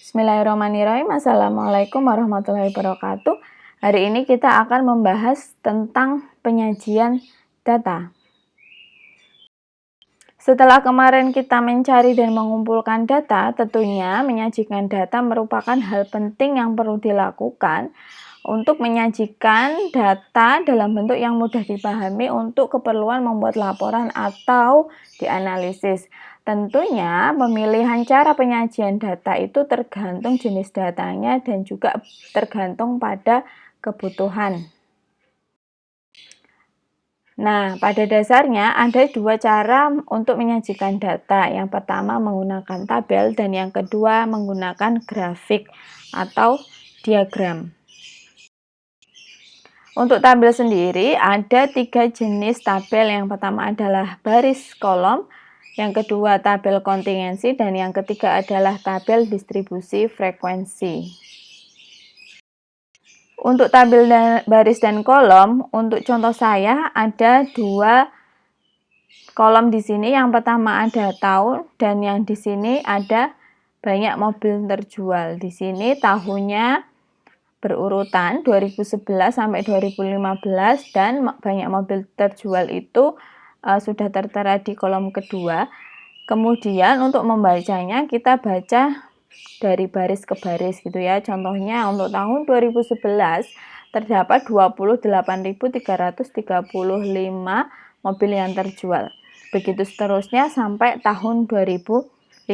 Bismillahirrahmanirrahim. Assalamualaikum warahmatullahi wabarakatuh. Hari ini kita akan membahas tentang penyajian data. Setelah kemarin kita mencari dan mengumpulkan data, tentunya menyajikan data merupakan hal penting yang perlu dilakukan untuk menyajikan data dalam bentuk yang mudah dipahami untuk keperluan membuat laporan atau dianalisis. Tentunya pemilihan cara penyajian data itu tergantung jenis datanya dan juga tergantung pada kebutuhan. Nah, pada dasarnya ada dua cara untuk menyajikan data. Yang pertama menggunakan tabel dan yang kedua menggunakan grafik atau diagram. Untuk tabel sendiri ada 3 jenis tabel. Yang pertama adalah baris kolom, yang kedua tabel kontingensi, dan yang ketiga adalah tabel distribusi frekuensi. Untuk tabel baris dan kolom, untuk contoh saya ada 2 kolom di sini. Yang pertama ada tahun dan yang di sini ada banyak mobil terjual. Di sini tahunnya berurutan 2011 sampai 2015 dan banyak mobil terjual itu sudah tertera di kolom kedua. Kemudian untuk membacanya kita baca dari baris ke baris gitu ya. Contohnya untuk tahun 2011 terdapat 28.335 mobil yang terjual. Begitu seterusnya sampai tahun 2015.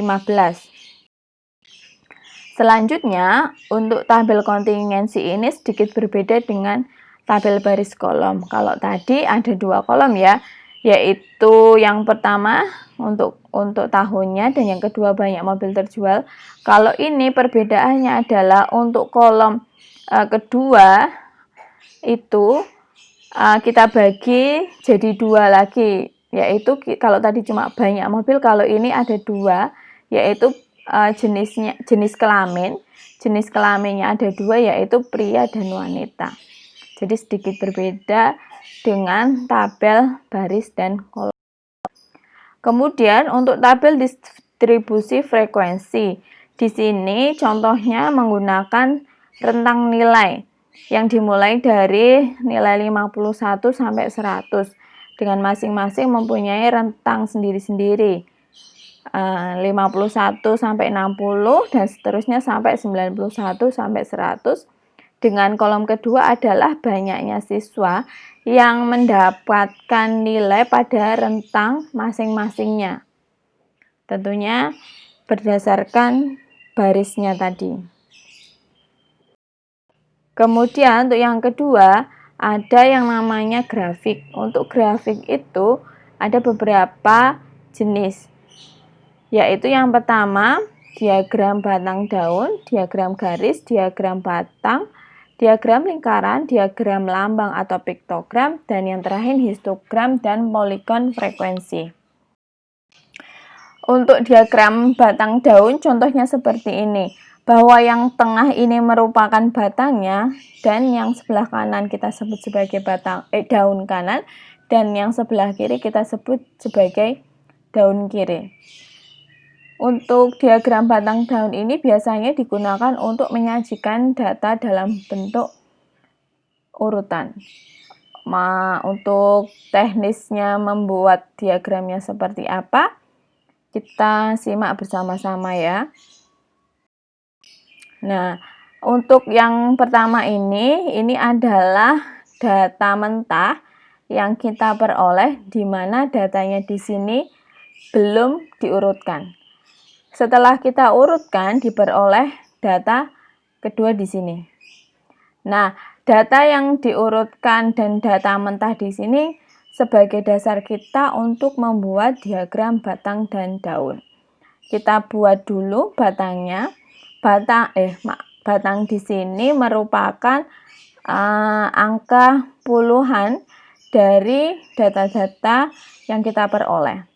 Selanjutnya, untuk tabel kontingensi ini sedikit berbeda dengan tabel baris kolom. Kalau tadi ada 2 kolom ya, yaitu yang pertama untuk tahunnya dan yang kedua banyak mobil terjual. Kalau ini perbedaannya adalah untuk kolom kedua itu kita bagi jadi 2 lagi, yaitu kalau tadi cuma banyak mobil, kalau ini ada 2, yaitu jenis kelamin. Jenis kelaminnya ada 2, yaitu pria dan wanita. Jadi sedikit berbeda dengan tabel baris dan kolom. Kemudian untuk tabel distribusi frekuensi, di sini contohnya menggunakan rentang nilai yang dimulai dari nilai 51 sampai 100 dengan masing-masing mempunyai rentang sendiri-sendiri. 51 sampai 60 dan seterusnya sampai 91 sampai 100. Dengan kolom kedua adalah banyaknya siswa yang mendapatkan nilai pada rentang masing-masingnya. Tentunya berdasarkan barisnya tadi. Kemudian untuk yang kedua ada yang namanya grafik. Untuk grafik itu ada beberapa jenis, yaitu yang pertama diagram batang daun, diagram garis, diagram batang, diagram lingkaran, diagram lambang atau piktogram, dan yang terakhir histogram dan poligon frekuensi. Untuk diagram batang daun contohnya seperti ini, bahwa yang tengah ini merupakan batangnya dan yang sebelah kanan kita sebut sebagai daun kanan dan yang sebelah kiri kita sebut sebagai daun kiri. Untuk diagram batang daun ini biasanya digunakan untuk menyajikan data dalam bentuk urutan. Untuk teknisnya membuat diagramnya seperti apa, kita simak bersama-sama ya. Nah, untuk yang pertama ini adalah data mentah yang kita peroleh, di mana datanya di sini belum diurutkan. Setelah kita urutkan, diperoleh data kedua di sini. Nah, data yang diurutkan dan data mentah di sini sebagai dasar kita untuk membuat diagram batang dan daun. Kita buat dulu batangnya. Batang di sini merupakan angka puluhan dari data-data yang kita peroleh.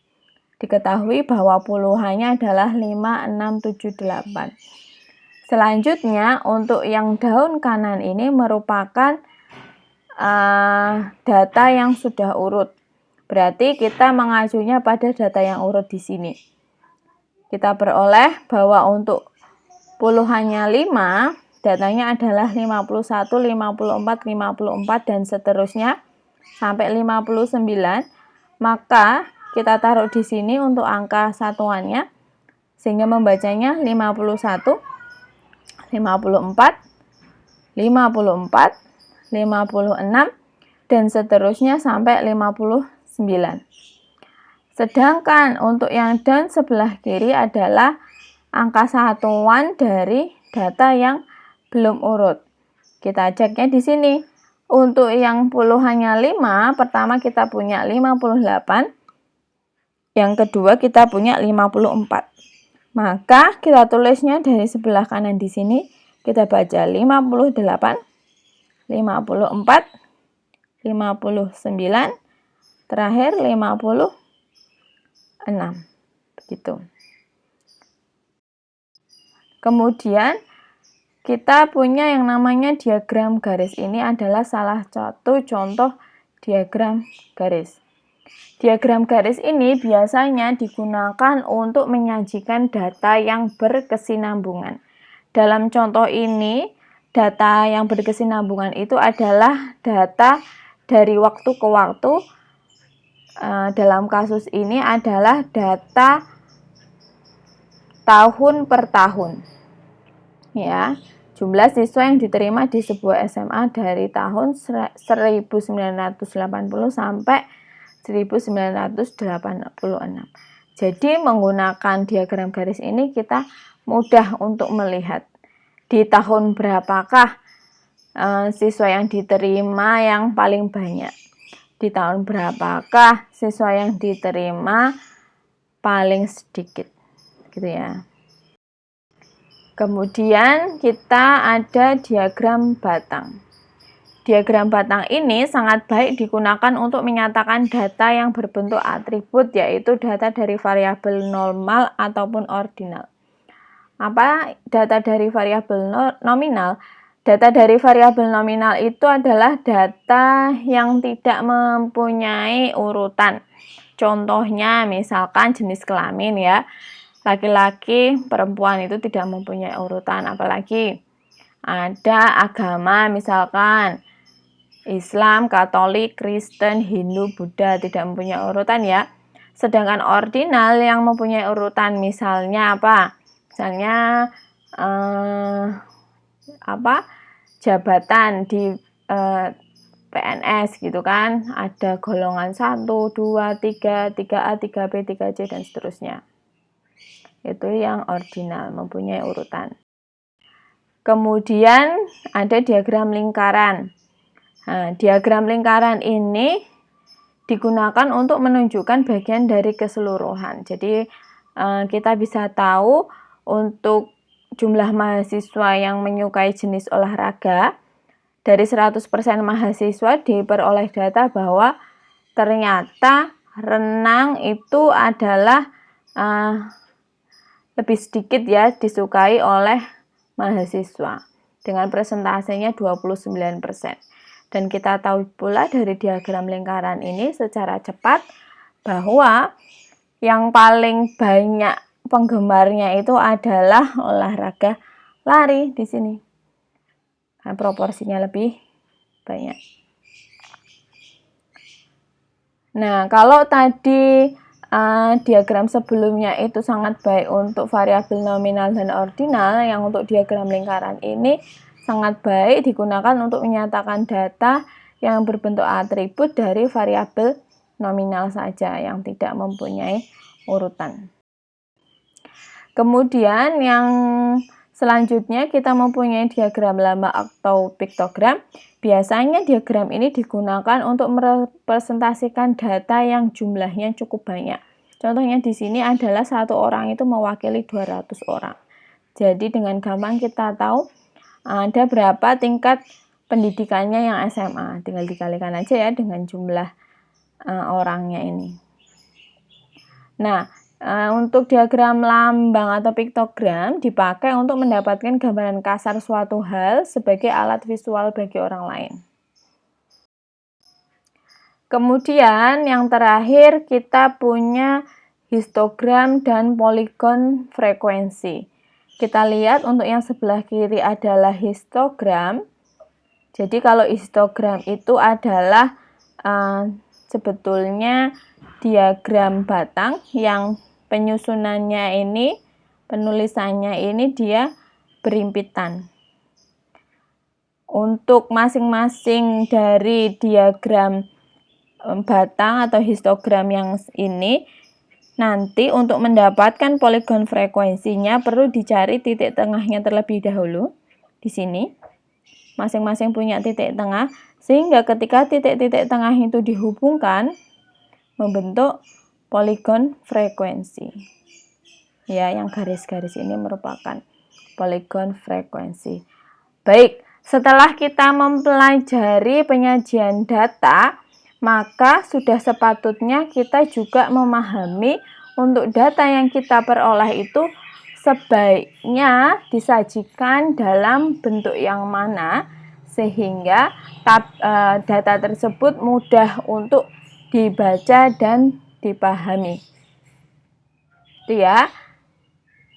Diketahui bahwa puluhannya adalah 5, 6, 7, 8. Selanjutnya untuk yang daun kanan ini merupakan data yang sudah urut. Berarti kita mengacunya pada data yang urut di sini. Kita peroleh bahwa untuk puluhannya 5, datanya adalah 51, 54, 54 dan seterusnya sampai 59, maka kita taruh di sini untuk angka satuannya sehingga membacanya 51, 54, 54, 56 dan seterusnya sampai 59. Sedangkan untuk yang dan sebelah kiri adalah angka satuan dari data yang belum urut. Kita ceknya di sini. Untuk yang puluhannya 5, pertama kita punya 58, yang kedua kita punya 54. Maka kita tulisnya dari sebelah kanan di sini, kita baca 58, 54, 59, terakhir 56. Begitu. Kemudian kita punya yang namanya diagram garis. Ini adalah salah satu contoh diagram garis. Diagram garis ini biasanya digunakan untuk menyajikan data yang berkesinambungan. Dalam contoh ini, data yang berkesinambungan itu adalah data dari waktu ke waktu. Dalam kasus ini adalah data tahun per tahun. Ya, jumlah siswa yang diterima di sebuah SMA dari tahun 1980 sampai 1986. Jadi menggunakan diagram garis ini kita mudah untuk melihat di tahun berapakah siswa yang diterima yang paling banyak. Di tahun berapakah siswa yang diterima paling sedikit, gitu ya. Kemudian kita ada diagram batang. Diagram batang ini sangat baik digunakan untuk menyatakan data yang berbentuk atribut, yaitu data dari variabel normal ataupun ordinal. Apa data dari variabel nominal? Data dari variabel nominal itu adalah data yang tidak mempunyai urutan. Contohnya misalkan jenis kelamin ya. Laki-laki, perempuan itu tidak mempunyai urutan. Apalagi ada agama misalkan Islam, Katolik, Kristen, Hindu, Buddha tidak mempunyai urutan ya. Sedangkan ordinal yang mempunyai urutan misalnya apa? Misalnya jabatan di PNS gitu kan, ada golongan 1, 2, 3, 3A, 3B, 3C dan seterusnya. Itu yang ordinal, mempunyai urutan. Kemudian ada diagram lingkaran. Nah, diagram lingkaran ini digunakan untuk menunjukkan bagian dari keseluruhan. Jadi kita bisa tahu untuk jumlah mahasiswa yang menyukai jenis olahraga, dari 100% mahasiswa diperoleh data bahwa ternyata renang itu adalah lebih sedikit ya disukai oleh mahasiswa dengan persentasenya 29%. Dan kita tahu pula dari diagram lingkaran ini secara cepat bahwa yang paling banyak penggemarnya itu adalah olahraga lari di sini. Nah, proporsinya lebih banyak. Nah, kalau tadi diagram sebelumnya itu sangat baik untuk variabel nominal dan ordinal, yang untuk diagram lingkaran ini sangat baik digunakan untuk menyatakan data yang berbentuk atribut dari variabel nominal saja yang tidak mempunyai urutan. Kemudian yang selanjutnya kita mempunyai diagram lambang atau piktogram. Biasanya diagram ini digunakan untuk merepresentasikan data yang jumlahnya cukup banyak. Contohnya di sini adalah satu orang itu mewakili 200 orang. Jadi dengan gampang kita tahu ada berapa tingkat pendidikannya yang SMA. Tinggal dikalikan aja ya dengan jumlah orangnya ini. Nah, untuk diagram lambang atau piktogram dipakai untuk mendapatkan gambaran kasar suatu hal sebagai alat visual bagi orang lain. Kemudian yang terakhir kita punya histogram dan poligon frekuensi. Kita lihat untuk yang sebelah kiri adalah histogram. Jadi kalau histogram itu adalah sebetulnya diagram batang yang penyusunannya ini, penulisannya ini dia berimpitan. Untuk masing-masing dari diagram batang atau histogram yang ini, nanti untuk mendapatkan poligon frekuensinya perlu dicari titik tengahnya terlebih dahulu. Di sini masing-masing punya titik tengah, sehingga ketika titik-titik tengah itu dihubungkan membentuk poligon frekuensi. Ya, yang garis-garis ini merupakan poligon frekuensi. Baik, setelah kita mempelajari penyajian data, maka sudah sepatutnya kita juga memahami untuk data yang kita peroleh itu sebaiknya disajikan dalam bentuk yang mana sehingga data tersebut mudah untuk dibaca dan dipahami. Itu ya.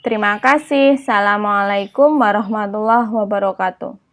Terima kasih. Assalamualaikum warahmatullahi wabarakatuh.